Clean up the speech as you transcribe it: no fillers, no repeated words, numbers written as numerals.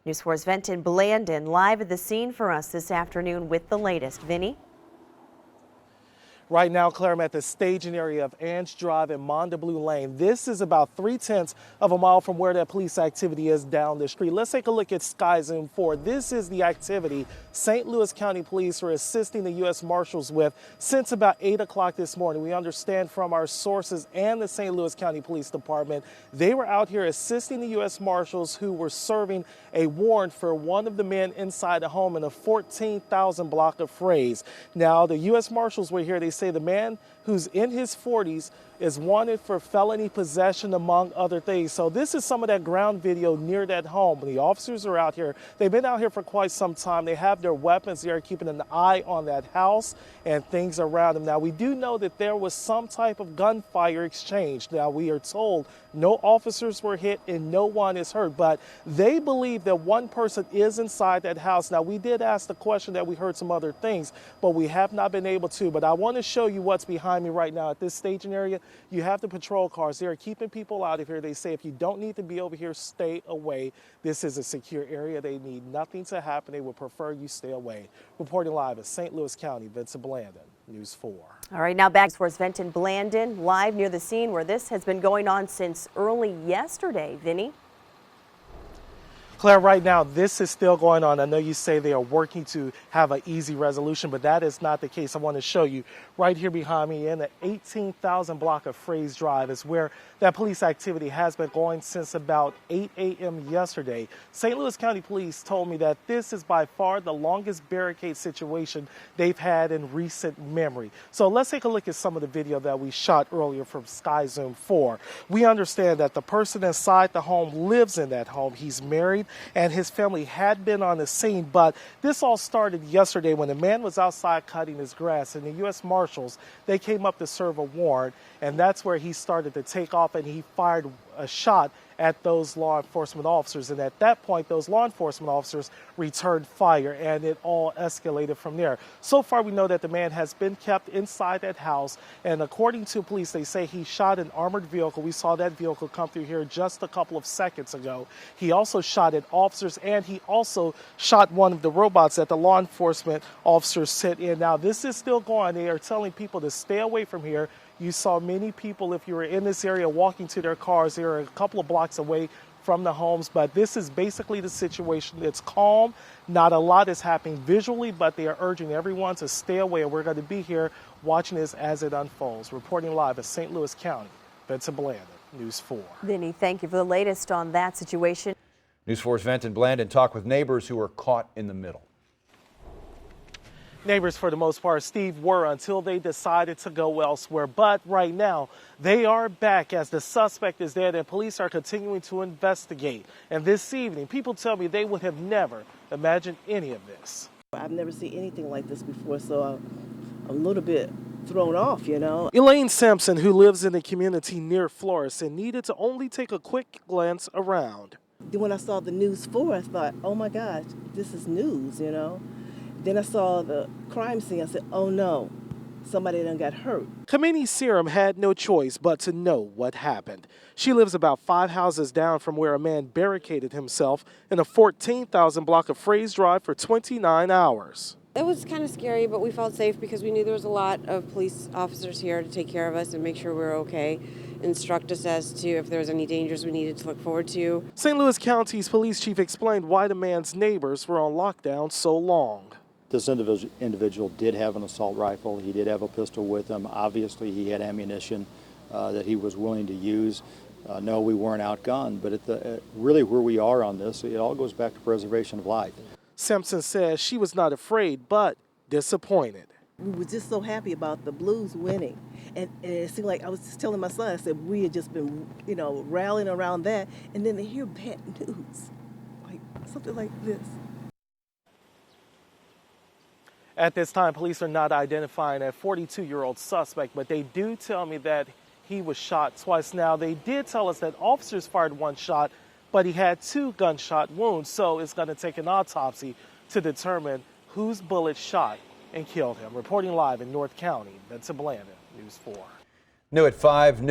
News 4's Venton Blandon live at the scene for us this afternoon with the latest. Vinny? Right now, Claire, I'm at the staging area of Ange Drive and Mondablu Lane. This is about 3/10 of a mile from where that police activity is down the street. Let's take a look at Sky Zoom 4. This is the activity St. Louis County Police are assisting the U.S. Marshals with since about 8 o'clock this morning. We understand from our sources and the St. Louis County Police Department, they were out here assisting the U.S. Marshals who were serving a warrant for one of the men inside the home in a 14,000 block of Fraze. Now, the U.S. Marshals were here. They say the man who's in his 40s is wanted for felony possession, among other things. So this is some of that ground video near that home. The officers are out here. They've been out here for quite some time. They have their weapons. They are keeping an eye on that house and things around them. Now, we do know that there was some type of gunfire exchange. Now, we are told no officers were hit and no one is hurt, but they believe that one person is inside that house. Now, we did ask the question that we heard some other things, but we have not been able to. But I want to show you what's behind me right now at this staging area. You have the patrol cars. They are keeping people out of here. They say if you don't need to be over here, stay away. This is a secure area. They need nothing to happen. They would prefer you stay away. Reporting live at St. Louis County, Venton Blandon, News 4. All right, now back to Venton Blandon live near the scene where this has been going on since early yesterday. Vinny? Claire, right now, this is still going on. I know you say they are working to have an easy resolution, but that is not the case. I want to show you right here behind me in the 18,000 block of Fraze Drive is where that police activity has been going since about 8 a.m. yesterday. St. Louis County Police told me that this is by far the longest barricade situation they've had in recent memory. So let's take a look at some of the video that we shot earlier from Sky Zoom 4. We understand that the person inside the home lives in that home. He's married and his family had been on the scene, but this all started yesterday when the man was outside cutting his grass, and the U.S. Marshals, they came up to serve a warrant, and that's where he started to take off, and he fired a shot at those law enforcement officers. And at that point, those law enforcement officers returned fire, and it all escalated from there. So far, we know that the man has been kept inside that house, and according to police, they say he shot an armored vehicle. We saw that vehicle come through here just a couple of seconds ago. He also shot at officers, and he also shot one of the robots that the law enforcement officers sent in. Now, this is still going. They are telling people to stay away from here. You saw many people, if you were in this area, walking to their cars. They are a couple of blocks away from the homes, but this is basically the situation. It's calm. Not a lot is happening visually, but they are urging everyone to stay away, and we're going to be here watching this as it unfolds. Reporting live at St. Louis County, Venton Blandon, News 4. Vinny, thank you for the latest on that situation. News 4's Venton Blandon talk with neighbors who were caught in the middle. Neighbors, for the most part, Steve, were until they decided to go elsewhere. But right now, they are back as the suspect is dead and police are continuing to investigate. And this evening, people tell me they would have never imagined any of this. I've never seen anything like this before, so I'm a little bit thrown off, you know. Elaine Sampson, who lives in the community near Florissant, needed to only take a quick glance around. Then when I saw the News 4, I thought, oh my gosh, this is news, you know. Then I saw the crime scene. I said, oh no, somebody done got hurt. Kamini Serum had no choice but to know what happened. She lives about 5 houses down from where a man barricaded himself in a 14,000 block of Fraze Drive for 29 hours. It was kind of scary, but we felt safe because we knew there was a lot of police officers here to take care of us and make sure we were okay, instruct us as to if there was any dangers we needed to look forward to. St. Louis County's police chief explained why the man's neighbors were on lockdown so long. This individual did have an assault rifle. He did have a pistol with him. Obviously, he had ammunition that he was willing to use. No, we weren't outgunned, but really where we are on this, it all goes back to preservation of life. Simpson says she was not afraid, but disappointed. We were just so happy about the Blues winning. And it seemed like I was just telling my son, I said, we had just been, you know, rallying around that. And then to hear bad news, like something like this. At this time, police are not identifying a 42-year-old suspect, but they do tell me that he was shot twice. Now, they did tell us that officers fired one shot, but he had 2 gunshot wounds, so it's going to take an autopsy to determine whose bullet shot and killed him. Reporting live in North County, Venton Blandon, News 4. New at 5.